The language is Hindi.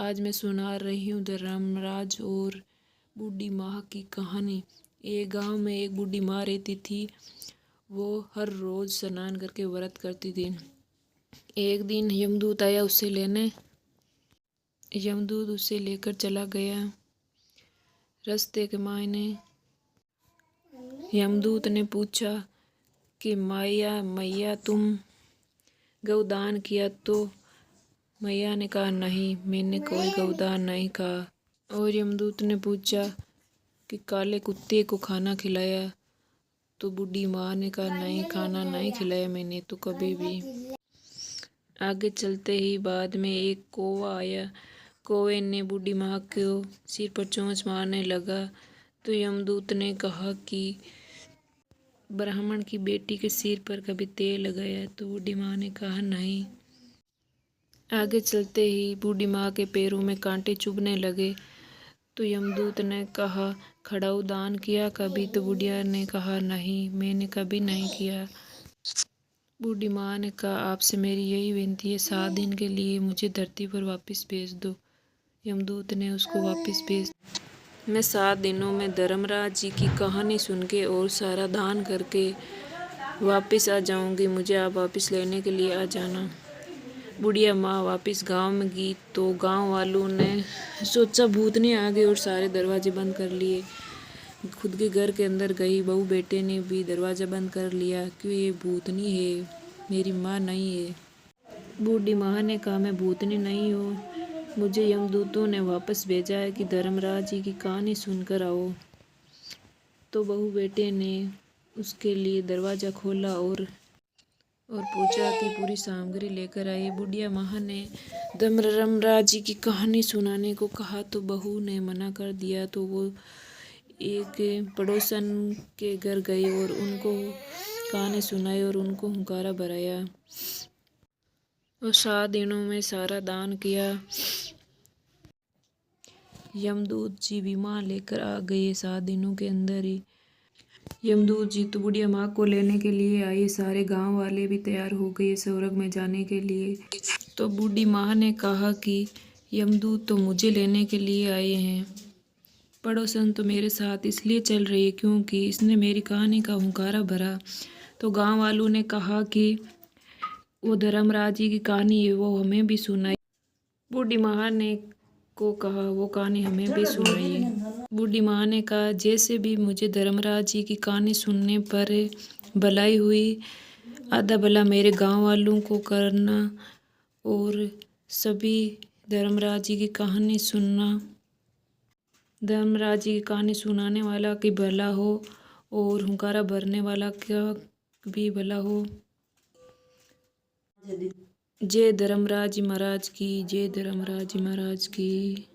आज मैं सुना रही हूँ धर्मराज और बूढ़ी माँ की कहानी। एक गांव में एक बूढ़ी माँ रहती थी। वो हर रोज़ स्नान करके व्रत करती थी। एक दिन यमदूत आया उसे लेने। यमदूत उसे लेकर चला गया। रास्ते के मायने यमदूत ने पूछा कि मैया तुम गौदान किया? तो मैया ने कहा नहीं, मैंने कोई गौदान नहीं कहा। और यमदूत ने पूछा कि काले कुत्ते को खाना खिलाया? तो बूढ़ी माँ ने कहा नहीं, खाना नहीं खिलाया मैंने तो कभी भी। आगे चलते ही बाद में एक कौवा आया। कौवे ने बूढ़ी माँ को सिर पर चोंच मारने लगा। तो यमदूत ने कहा कि ब्राह्मण की बेटी के सिर पर कभी तेल लगाया? तो बूढ़ी माँ ने कहा नहीं। आगे चलते ही बूढ़ी माँ के पैरों में कांटे चुभने लगे। तो यमदूत ने कहा खड़ाऊ दान किया कभी? तो बुढ़िया ने कहा नहीं, मैंने कभी नहीं किया। बूढ़ी माँ ने कहा आपसे मेरी यही विनती है, 7 दिन के लिए मुझे धरती पर वापस भेज दो। यमदूत ने उसको वापस भेज। मैं 7 दिनों में धर्मराज जी की कहानी सुन के और सारा दान करके वापस आ जाऊंगी। मुझे आप वापस लेने के लिए आ जाना। बुढ़िया माँ वापस गांव में गई तो गांव वालों ने सोचा भूतनी आ गई और सारे दरवाजे बंद कर लिए। खुद के घर के अंदर गई। बहू बेटे ने भी दरवाज़ा बंद कर लिया क्यों ये भूतनी है, मेरी माँ नहीं है। बूढ़ी माँ ने कहा मैं भूतनी नहीं हूँ, मुझे यमदूतों ने वापस भेजा है कि धर्मराज जी की कहानी सुनकर आओ। तो बहू बेटे ने उसके लिए दरवाज़ा खोला और पूजा की पूरी सामग्री लेकर आई। बुढ़िया माँ ने धर्मराज जी की कहानी सुनाने को कहा तो बहू ने मना कर दिया। तो वो एक पड़ोसन के घर गई और उनको कहानी सुनाई और उनको हुंकारा भराया और 7 दिनों में सारा दान किया। यमदूत जी विमान लेकर आ गए 7 दिनों के अंदर ही। यमदूत जी तो बुढ़िया माँ को लेने के लिए आए। सारे गांव वाले भी तैयार हो गए स्वर्ग में जाने के लिए। तो बूढ़ी माँ ने कहा कि यमदूत तो मुझे लेने के लिए आए हैं, पड़ोसन तो मेरे साथ इसलिए चल रही है क्योंकि इसने मेरी कहानी का हुंकारा भरा। तो गांव वालों ने कहा कि वो धर्मराज जी की कहानी है, वो हमें भी सुनाई। बूढ़ी माँ ने को कहा वो कहानी हमें भी सुनाइए। बूढ़ी माँ ने कहा जैसे भी मुझे धर्मराज जी की कहानी सुनने पर भलाई हुई, आधा भला मेरे गांव वालों को करना और सभी धर्मराज जी की कहानी सुनना। धर्मराज जी की कहानी सुनाने वाला की भला हो और हुंकारा भरने वाला का भी भला हो। जय धर्मराज जी महाराज की, जय धर्मराज जी महाराज की।